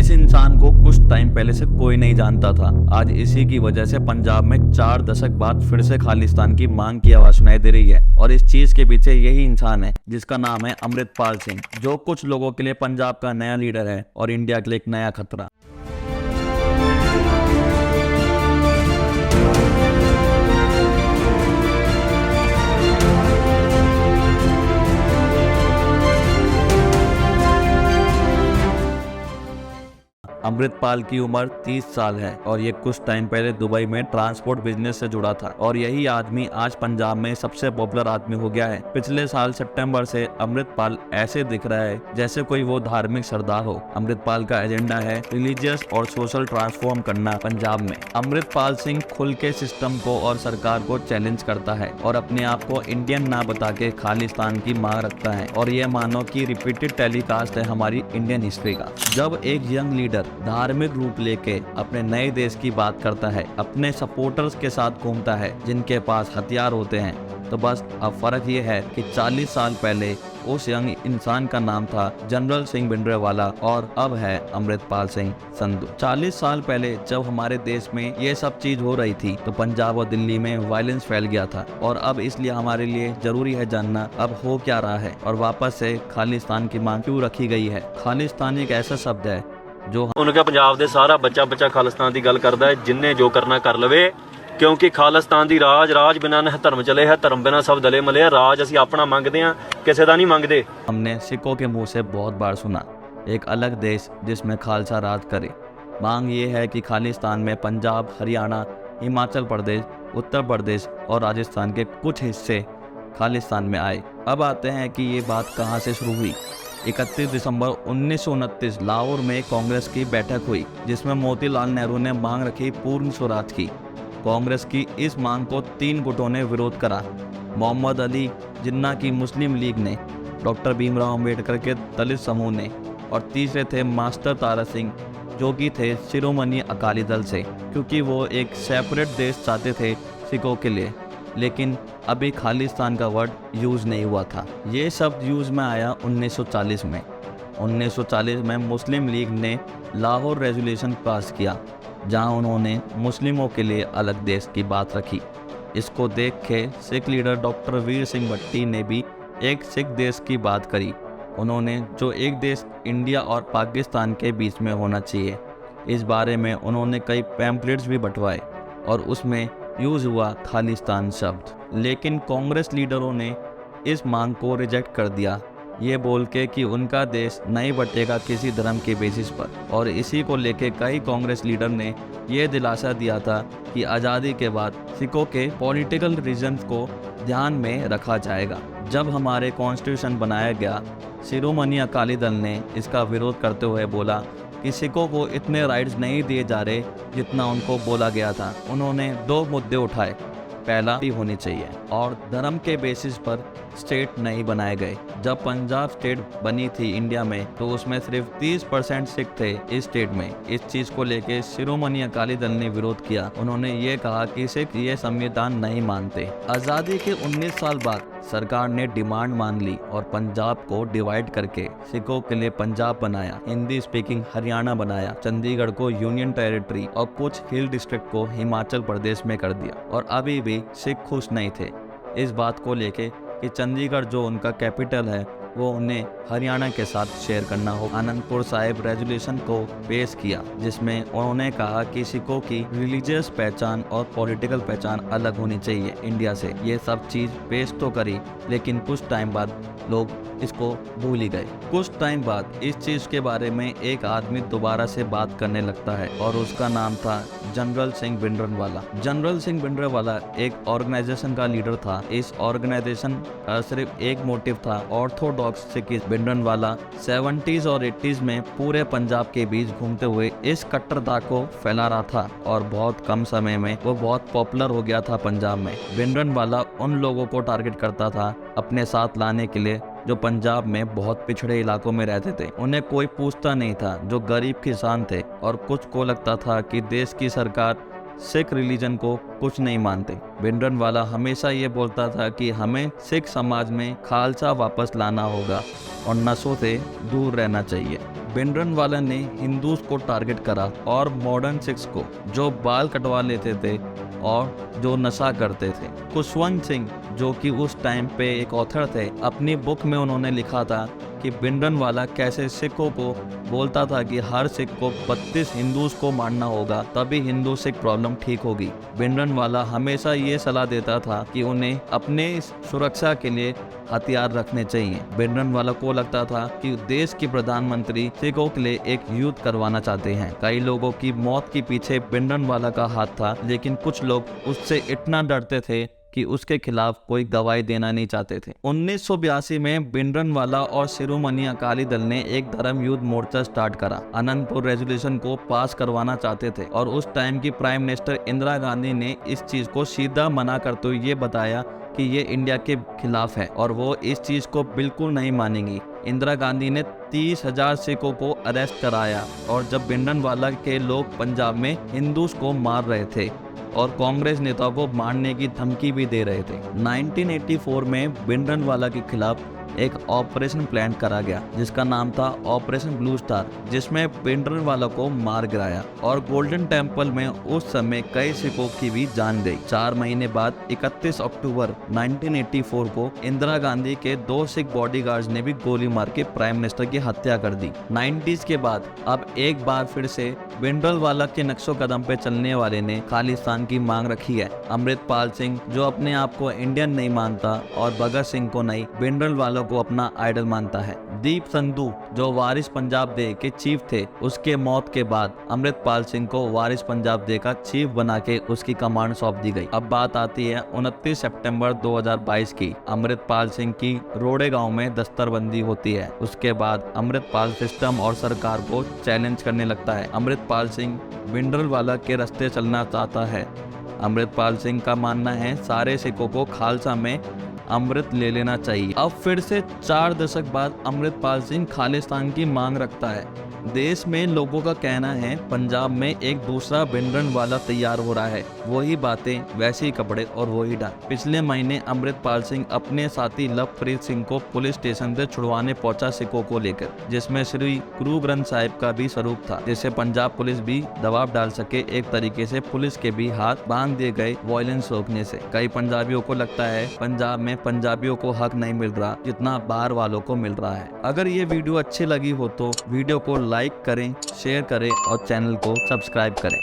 जिस इंसान को कुछ टाइम पहले से कोई नहीं जानता था, आज इसी की वजह से पंजाब में 4 दशक बाद फिर से खालिस्तान की मांग की आवाज सुनाई दे रही है। और इस चीज के पीछे यही इंसान है जिसका नाम है अमृतपाल सिंह, जो कुछ लोगों के लिए पंजाब का नया लीडर है और इंडिया के लिए एक नया खतरा। अमृतपाल की उम्र 30 साल है और ये कुछ टाइम पहले दुबई में ट्रांसपोर्ट बिजनेस से जुड़ा था और यही आदमी आज पंजाब में सबसे पॉपुलर आदमी हो गया है। पिछले साल सितंबर से अमृतपाल ऐसे दिख रहा है जैसे कोई वो धार्मिक सरदार हो। अमृतपाल का एजेंडा है रिलीजियस और सोशल ट्रांसफॉर्म करना पंजाब में। अमृतपाल सिंह खुल के सिस्टम को और सरकार को चैलेंज करता है और अपने आप को इंडियन ना बता के खालिस्तान की मांग रखता है। और ये मानो कि रिपीटेड टेलीकास्ट है हमारी इंडियन हिस्ट्री का। जब एक यंग लीडर धार्मिक रूप लेके अपने नए देश की बात करता है, अपने सपोर्टर्स के साथ घूमता है जिनके पास हथियार होते हैं, तो बस अब फर्क ये है कि 40 साल पहले उस यंग इंसान का नाम था जनरल सिंह भिंडरावाला और अब है अमृतपाल सिंह संधू। 40 साल पहले जब हमारे देश में ये सब चीज हो रही थी तो पंजाब और दिल्ली में वायलेंस फैल गया था और अब इसलिए हमारे लिए जरूरी है जानना अब हो क्या रहा है और वापस से खालिस्तान की मांग क्यों रखी गई है। खालिस्तान एक ऐसा शब्द है जो उनका पंजाब दे सारा बच्चा खालिस्तान की गल करता है, जिन्ने जो करना कर लवे, क्योंकि खालिस्तान दी राज बिना न धर्म चले है, धर्म बिना सब दले मले। राज असी अपना मंगते हैं, किसी का नहीं मंगते। हमने सिखों के मुंह से बहुत बार सुना एक अलग देश जिसमें खालसा राज करे। मांग ये है कि खालिस्तान में पंजाब, हरियाणा, हिमाचल प्रदेश, उत्तर प्रदेश और राजस्थान के कुछ हिस्से खालिस्तान में आए। अब आते हैं कि ये बात कहाँ से शुरू हुई। 31 दिसंबर 1929 लाहौर में कांग्रेस की बैठक हुई जिसमें मोतीलाल नेहरू ने मांग रखी पूर्ण स्वराज की। कांग्रेस की इस मांग को 3 गुटों ने विरोध करा। मोहम्मद अली जिन्ना की मुस्लिम लीग ने, डॉक्टर भीमराव अंबेडकर के दलित समूह ने और तीसरे थे मास्टर तारा सिंह जो कि थे शिरोमणि अकाली दल से, क्योंकि वो एक सेपरेट देश चाहते थे सिखों के लिए, लेकिन अभी खालिस्तान का वर्ड यूज नहीं हुआ था। ये शब्द यूज में आया 1940 में। 1940 में मुस्लिम लीग ने लाहौर रेजोल्यूशन पास किया जहां उन्होंने मुस्लिमों के लिए अलग देश की बात रखी। इसको देख के सिख लीडर डॉक्टर वीर सिंह भट्टी ने भी एक सिख देश की बात करी। उन्होंने जो एक देश इंडिया और पाकिस्तान के बीच में होना चाहिए, इस बारे में उन्होंने कई पैम्पलेट्स भी बंटवाए और उसमें यूज हुआ खालिस्तान शब्द। लेकिन कांग्रेस लीडरों ने इस मांग को रिजेक्ट कर दिया, ये बोल के कि उनका देश नहीं बटेगा किसी धर्म के बेसिस पर। और इसी को लेके कई कांग्रेस लीडर ने ये दिलासा दिया था कि आज़ादी के बाद सिखों के पॉलिटिकल रीजन्स को ध्यान में रखा जाएगा। जब हमारे कॉन्स्टिट्यूशन बनाया गया, शिरोमणि अकाली दल ने इसका विरोध करते हुए बोला कि सिखों को इतने राइट्स नहीं दिए जा रहे जितना उनको बोला गया था। उन्होंने 2 मुद्दे उठाए, पहला होनी चाहिए और धर्म के बेसिस पर स्टेट नहीं बनाए गए। जब पंजाब स्टेट बनी थी इंडिया में तो उसमें सिर्फ 30% सिख थे इस स्टेट में। इस चीज को लेके शिरोमणि अकाली दल ने विरोध किया। उन्होंने ये कहा कि सिख ये संविधान नहीं मानते। आज़ादी के 19 साल बाद सरकार ने डिमांड मान ली और पंजाब को डिवाइड करके सिखों के लिए पंजाब बनाया, हिंदी स्पीकिंग हरियाणा बनाया, चंडीगढ़ को यूनियन टेरिटरी और कुछ हिल डिस्ट्रिक्ट को हिमाचल प्रदेश में कर दिया। और अभी भी सिख खुश नहीं थे इस बात को लेके कि चंडीगढ़ जो उनका कैपिटल है वो उन्हें हरियाणा के साथ शेयर करना हो। आनंदपुर साहिब रेजोल्यूशन को पेश किया जिसमें उन्होंने कहा कि सिखों की रिलीजियस पहचान और पॉलिटिकल पहचान अलग होनी चाहिए इंडिया से। ये सब चीज पेश तो करी लेकिन कुछ टाइम बाद लोग इसको भूल ही गए। कुछ टाइम बाद इस चीज के बारे में एक आदमी दोबारा से बात करने लगता है और उसका नाम था जनरल सिंह भिंडरावाला। जनरल सिंह भिंडरावाला एक ऑर्गेनाइजेशन का लीडर था। इस ऑर्गेनाइजेशन का सिर्फ एक मोटिव था, ऑर्थोडॉक्स सिखिज्म। भिंडरावाला 70s और 80s में पूरे पंजाब के बीच घूमते हुए इस कट्टरता को फैला रहा था और बहुत कम समय में वो बहुत पॉपुलर हो गया था पंजाब में। भिंडरावाला उन लोगों को टारगेट करता था अपने साथ लाने के लिए जो पंजाब में बहुत पिछड़े इलाकों में रहते थे। उन्हें कोई पूछता नहीं था, जो गरीब किसान थे। और कुछ को लगता था कि देश की सरकार सिख रिलीजन को कुछ नहीं मानते। भिंडरावाला हमेशा ये बोलता था कि हमें सिख समाज में खालसा वापस लाना होगा और नशों से दूर रहना चाहिए। भिंडरनवाला ने हिंदूज को टारगेट करा और मॉडर्न सिख्स को, जो बाल कटवा लेते थे और जो नशा करते थे। खुशवंत सिंह, जो कि उस टाइम पे एक ऑथर थे, अपनी बुक में उन्होंने लिखा था कि भिंडरनवाला कैसे सिखों को बोलता था कि हर सिख को 32 हिंदूज को मारना होगा, तभी हिंदू सिख प्रॉब्लम ठीक होगी। भिंडरनवाला हमेशा ये सलाह देता था कि उन्हें अपने सुरक्षा के लिए हथियार रखने चाहिए। भिंडरनवाला को लगता था कि देश के प्रधानमंत्री सिखों के लिए एक युद्ध करवाना चाहते हैं। कई लोगों की मौत के पीछे भिंडरनवाला का हाथ था, लेकिन कुछ लोग उससे इतना डरते थे कि उसके खिलाफ कोई गवाही देना नहीं चाहते थे। 1982 में भिंडरनवाला और शिरोमणि अकाली दल ने एक धर्म युद्ध मोर्चा स्टार्ट करा। अनंतपुर रेजोल्यूशन को पास करवाना चाहते थे और उस टाइम की प्राइम मिनिस्टर इंदिरा गांधी ने इस चीज को सीधा मना करते हुए ये बताया कि ये इंडिया के खिलाफ है और वो इस चीज को बिल्कुल नहीं मानेंगी। इंदिरा गांधी ने 30,000 सिखों को अरेस्ट कराया और जब भिंडरनवाला के लोग पंजाब में हिंदूज को मार रहे थे और कांग्रेस नेताओं को मारने की धमकी भी दे रहे थे। 1984 में भिंडरनवाला के खिलाफ एक ऑपरेशन प्लान करा गया जिसका नाम था ऑपरेशन ब्लू स्टार, जिसमें भिंडरनवाला को मार गिराया और गोल्डन टेम्पल में उस समय कई सिखों की भी जान गई। 4 महीने बाद 31 अक्टूबर 1984 को इंदिरा गांधी के 2 सिख बॉडीगार्ड्स ने भी गोली मार के प्राइम मिनिस्टर की हत्या कर दी। 90s के बाद अब एक बार फिर से भिंडरनवाला के नक्शो कदम पे चलने वाले ने खालिस्तान की मांग रखी है। अमृतपाल सिंह, जो अपने आप को इंडियन नहीं मानता, और भगत सिंह को नहीं, भिंडरनवाला को अपना आइडल मानता है। दीप संधू, जो वारिस पंजाब डे के चीफ थे, उसके मौत के बाद अमृतपाल सिंह को वारिस पंजाब डे का चीफ बना के उसकी कमांड सौंप दी गई। अब बात आती है 29 सितंबर 2022 की। अमृतपाल सिंह की रोड़े गांव में दस्तरबंदी होती है। उसके बाद अमृतपाल सिस्टम और सरकार को चैलेंज करने लगता है। अमृतपाल सिंह भिंडरनवाला के रास्ते चलना चाहता है। अमृतपाल सिंह का मानना है सारे सिखों को खालसा में अमृत ले लेना चाहिए। अब फिर से 4 दशक बाद अमृतपाल सिंह खालिस्तान की मांग रखता है। देश में लोगों का कहना है पंजाब में एक दूसरा भिंडरनवाला तैयार हो रहा है। वही बातें, वैसे ही कपड़े और वही डांस। पिछले महीने अमृतपाल सिंह अपने साथी लवप्रीत सिंह को पुलिस स्टेशन से छुड़वाने पहुंचा सिखों को लेकर, जिसमें श्री गुरु ग्रंथ साहिब का भी स्वरूप था, जिससे पंजाब पुलिस भी दबाव डाल सके। एक तरीके से पुलिस के भी हाथ बांध दिए गए वायलेंस रोकने से। कई पंजाबियों को लगता है पंजाब में पंजाबियों को हक नहीं मिल रहा जितना बाहर वालों को मिल रहा है। अगर ये वीडियो अच्छी लगी हो तो वीडियो को लाइक करें, शेयर करें और चैनल को सब्सक्राइब करें।